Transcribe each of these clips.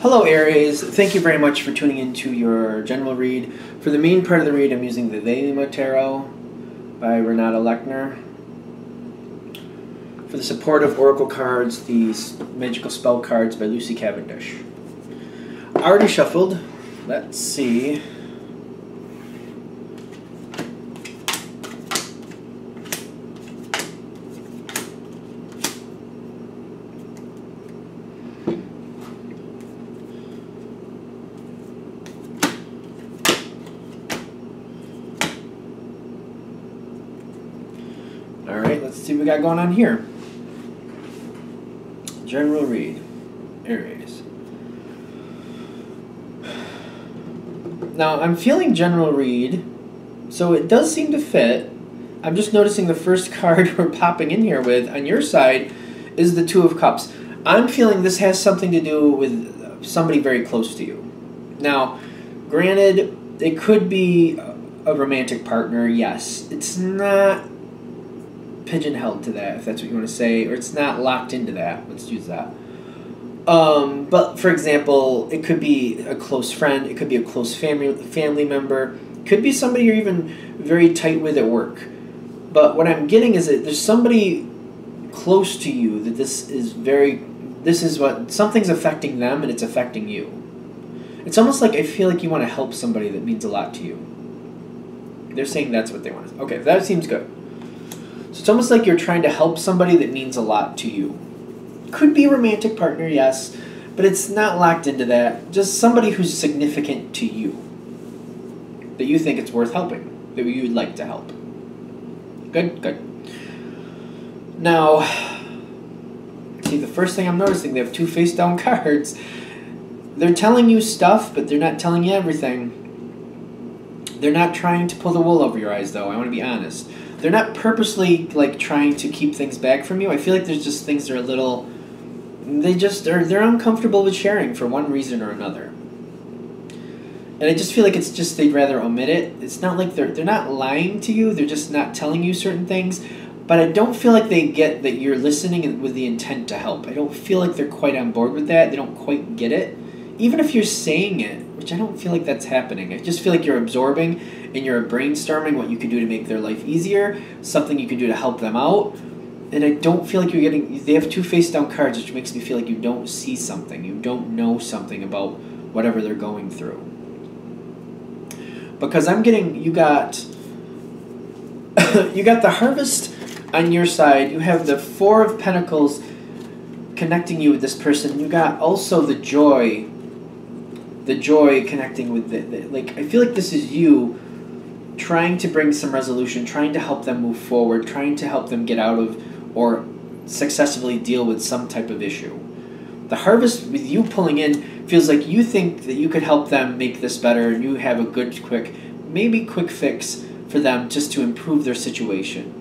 Hello Aries, thank you very much for tuning into your general read. For the main part of the read, I'm using the Lema Tarot by Renata Lechner. For the supportive oracle cards, the magical spell cards by Lucy Cavendish. I already shuffled. Let's see. Alright, let's see what we got going on here. General read, Aries. Now, I'm feeling general read, so it does seem to fit. I'm just noticing the first card we're popping in here with, on your side, is the Two of Cups. I'm feeling this has something to do with somebody very close to you. Now, granted, it could be a romantic partner, yes. It's not pigeonholed to that, if that's what you want to say, or it's not locked into that. Let's use that. But for example, it could be a close friend, it could be a close family member, it could be somebody you're even very tight with at work. But what I'm getting is that there's somebody close to you that something's affecting them and it's affecting you. It's almost like I feel like you want to help somebody that means a lot to you. They're saying that's what they want. Okay, that seems good. So it's almost like you're trying to help somebody that means a lot to you. Could be a romantic partner, yes, but it's not locked into that. Just somebody who's significant to you, that you think it's worth helping, that you would like to help. Good, good. Now, see, the first thing I'm noticing, they have two face-down cards. They're telling you stuff, but they're not telling you everything. They're not trying to pull the wool over your eyes, though. I want to be honest. They're not purposely like trying to keep things back from you. I feel like there's just things that are a little, they're uncomfortable with sharing for one reason or another. And I just feel like it's just they'd rather omit it. It's not like they're not lying to you. They're just not telling you certain things. But I don't feel like they get that you're listening with the intent to help. I don't feel like they're quite on board with that. They don't quite get it. Even if you're saying it, which I don't feel like that's happening. I just feel like you're absorbing and you're brainstorming what you could do to make their life easier, something you could do to help them out. And I don't feel like you're getting, they have two face-down cards, which makes me feel like you don't see something. You don't know something about whatever they're going through. Because I'm getting, you got the Harvest on your side. You have the Four of Pentacles connecting you with this person. You got also the Joy connecting with like, I feel like this is you trying to bring some resolution, trying to help them move forward, trying to help them get out of or successfully deal with some type of issue. The Harvest, with you pulling in, feels like you think that you could help them make this better, and you have a good, quick fix for them just to improve their situation.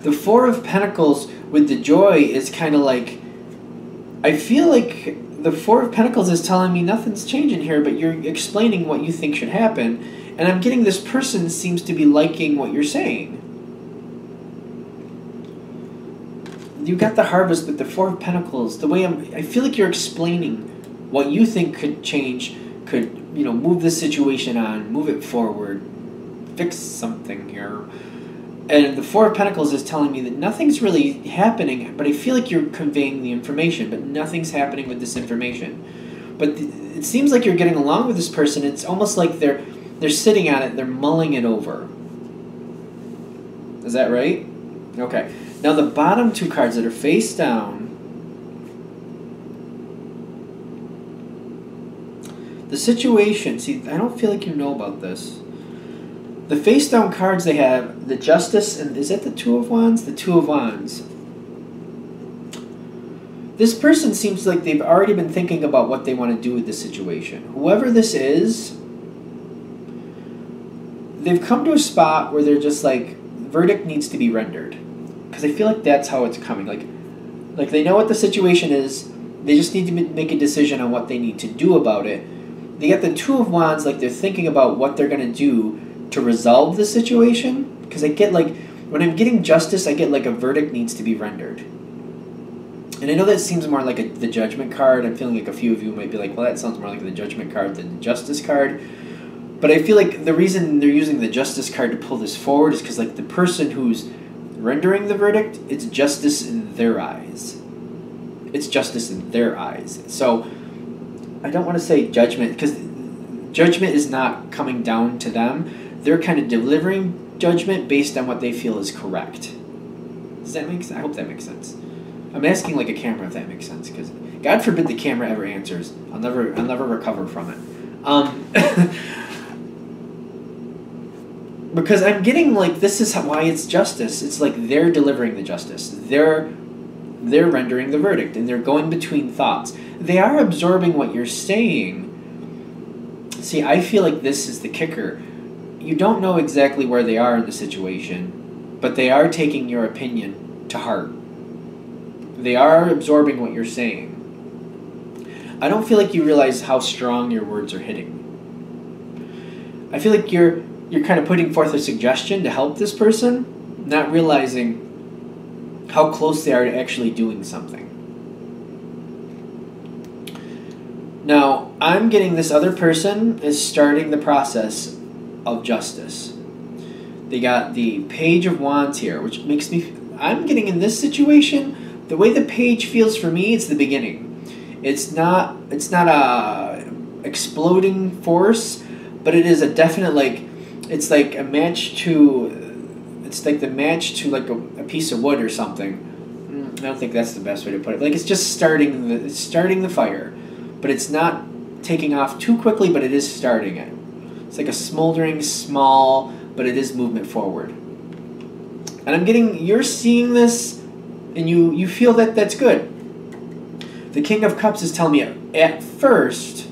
The Four of Pentacles with the Joy is kind of like, I feel like the Four of Pentacles is telling me nothing's changing here, but you're explaining what you think should happen, and I'm getting this person seems to be liking what you're saying. You got the Harvest with the Four of Pentacles. The way I feel like you're explaining what you think could change, could, you know, move the situation on, move it forward, fix something here. And the Four of Pentacles is telling me that nothing's really happening, but I feel like you're conveying the information, but nothing's happening with this information. But it seems like you're getting along with this person. It's almost like they're sitting on it, they're mulling it over. Is that right? Okay. Now the bottom two cards that are face down, the situation, see, I don't feel like you know about this. The face-down cards, they have the Justice, and is that the Two of Wands? The Two of Wands. This person seems like they've already been thinking about what they want to do with this situation. Whoever this is, they've come to a spot where they're just like, verdict needs to be rendered. Because I feel like that's how it's coming. Like they know what the situation is, they just need to make a decision on what they need to do about it. They get the Two of Wands, like they're thinking about what they're going to do to resolve the situation, because I get like, when I'm getting Justice, I get like a verdict needs to be rendered. And I know that seems more like the Judgment card. I'm feeling like a few of you might be like, well, that sounds more like the Judgment card than the Justice card. But I feel like the reason they're using the Justice card to pull this forward is because, like, the person who's rendering the verdict, it's justice in their eyes. It's justice in their eyes. So I don't want to say judgment, because judgment is not coming down to them. They're kind of delivering judgment based on what they feel is correct. Does that make sense? I hope that makes sense. I'm asking like a camera if that makes sense, because God forbid the camera ever answers. I'll never recover from it. Because I'm getting like, this is why it's justice. It's like they're delivering the justice. They're rendering the verdict, and they're going between thoughts. They are absorbing what you're saying. See, I feel like this is the kicker. You don't know exactly where they are in the situation, but they are taking your opinion to heart. They are absorbing what you're saying. I don't feel like you realize how strong your words are hitting. I feel like you're kind of putting forth a suggestion to help this person, not realizing how close they are to actually doing something. Now, I'm getting this other person is starting the process of justice. They got the Page of Wands here, which makes me... I'm getting in this situation, the way the page feels for me, it's the beginning. It's not a exploding force, but it is a definite, like, it's like a match to... It's like the match to like a piece of wood or something. I don't think that's the best way to put it. Like, it's just starting the fire. But it's not taking off too quickly, but it is starting it. It's like a smoldering, small, but it is movement forward. And I'm getting, you're seeing this, and you feel that that's good. The King of Cups is telling me at first,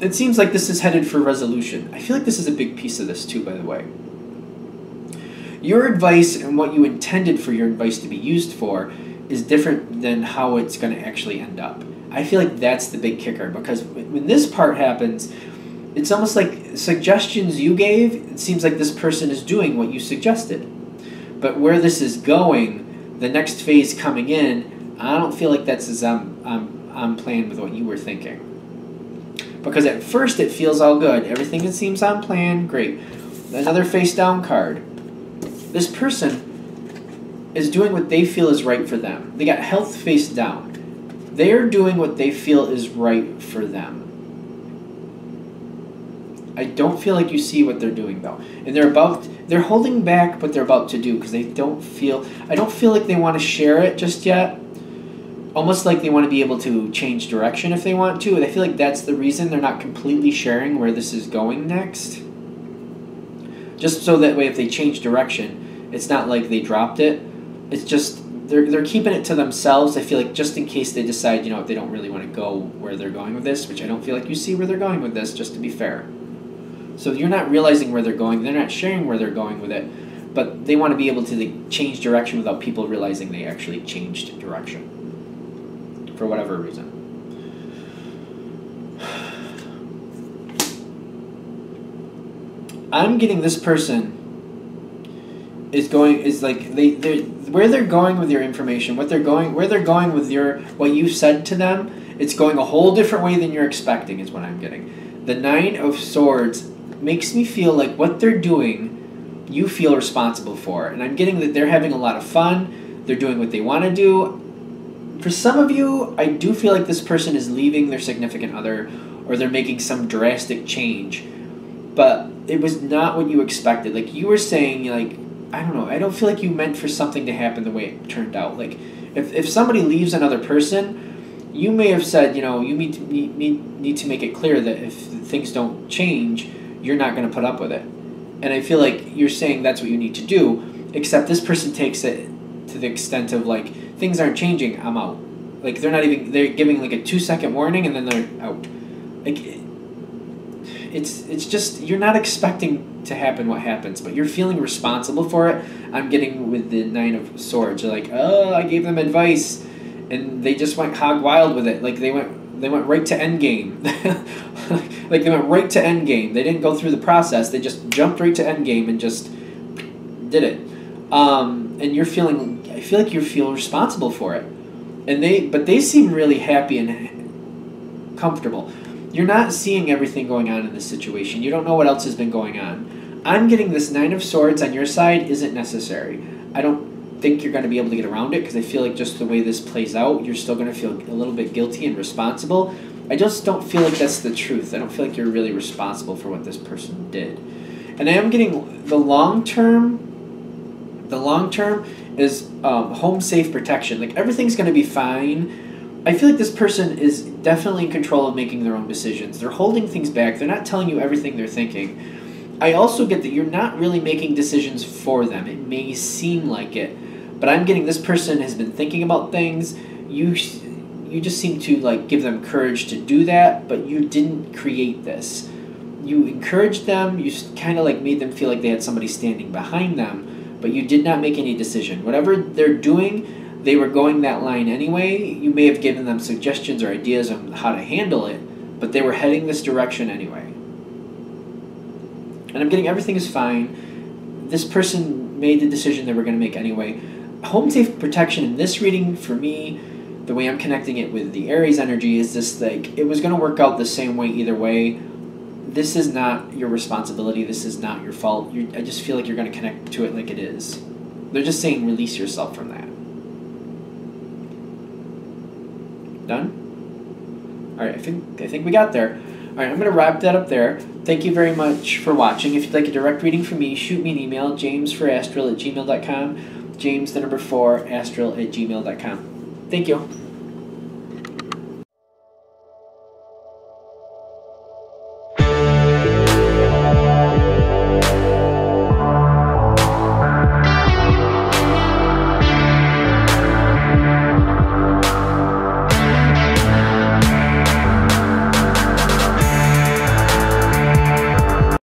it seems like this is headed for resolution. I feel like this is a big piece of this too, by the way. Your advice and what you intended for your advice to be used for is different than how it's going to actually end up. I feel like that's the big kicker, because when this part happens, it's almost like suggestions you gave, it seems like this person is doing what you suggested. But where this is going, the next phase coming in, I don't feel like that's as I'm playing with what you were thinking. Because at first it feels all good. Everything that seems on plan, great. Another face down card. This person is doing what they feel is right for them. They got health face down. They're doing what they feel is right for them. I don't feel like you see what they're doing though. And they're holding back what they're about to do, because I don't feel like they want to share it just yet. Almost like they want to be able to change direction if they want to. And I feel like that's the reason they're not completely sharing where this is going next. Just so that way if they change direction, it's not like they dropped it. It's just they're keeping it to themselves. I feel like just in case they decide, they don't really want to go where they're going with this, which I don't feel like you see where they're going with this, just to be fair. So you're not realizing where they're going. They're not sharing where they're going with it, but they want to be able to change direction without people realizing they actually changed direction for whatever reason. I'm getting this person where they're going with your information, where they're going with what you said to them, it's going a whole different way than you're expecting is what I'm getting. The Nine of Swords makes me feel like what they're doing, you feel responsible for. And I'm getting that they're having a lot of fun, they're doing what they want to do. For some of you, I do feel like this person is leaving their significant other, or they're making some drastic change. But it was not what you expected. Like you were saying, like, I don't know, I don't feel like you meant for something to happen the way it turned out. Like, if somebody leaves another person, you may have said, you need to make it clear that if things don't change, you're not going to put up with it. And I feel like you're saying that's what you need to do, except this person takes it to the extent of, like, things aren't changing, I'm out. Like, they're giving, like, a 2-second warning, and then they're out. Like, it's just, you're not expecting to happen what happens, but you're feeling responsible for it. I'm getting with the Nine of Swords. You're like, oh, I gave them advice, and they just went hog wild with it. Like, they went right to endgame. Like, they went right to endgame. They didn't go through the process. They just jumped right to endgame and just did it. And I feel feel like you feel responsible for it. But they seem really happy and comfortable. You're not seeing everything going on in this situation. You don't know what else has been going on. I'm getting this Nine of Swords on your side isn't necessary. I don't think you're going to be able to get around it because I feel like just the way this plays out, you're still going to feel a little bit guilty and responsible. I just don't feel like that's the truth. I don't feel like you're really responsible for what this person did. And I am getting the long term. The long term is home safe protection. Like everything's going to be fine. I feel like this person is definitely in control of making their own decisions. They're holding things back. They're not telling you everything they're thinking. I also get that you're not really making decisions for them. It may seem like it, but I'm getting this person has been thinking about things. You just seem to like give them courage to do that, but you didn't create this. You encouraged them. You kind of like made them feel like they had somebody standing behind them, but you did not make any decision. Whatever they're doing, they were going that line anyway. You may have given them suggestions or ideas on how to handle it, but they were heading this direction anyway. And I'm getting everything is fine. This person made the decision they were going to make anyway. Home safe protection in this reading, for me, the way I'm connecting it with the Aries energy is this, like, it was going to work out the same way either way. This is not your responsibility. This is not your fault. I just feel like you're going to connect to it like it is. They're just saying release yourself from that. Done? All right, I think we got there. All right, I'm going to wrap that up there. Thank you very much for watching. If you'd like a direct reading from me, shoot me an email, jamesforastral@gmail.com, james4astral@gmail.com. Thank you.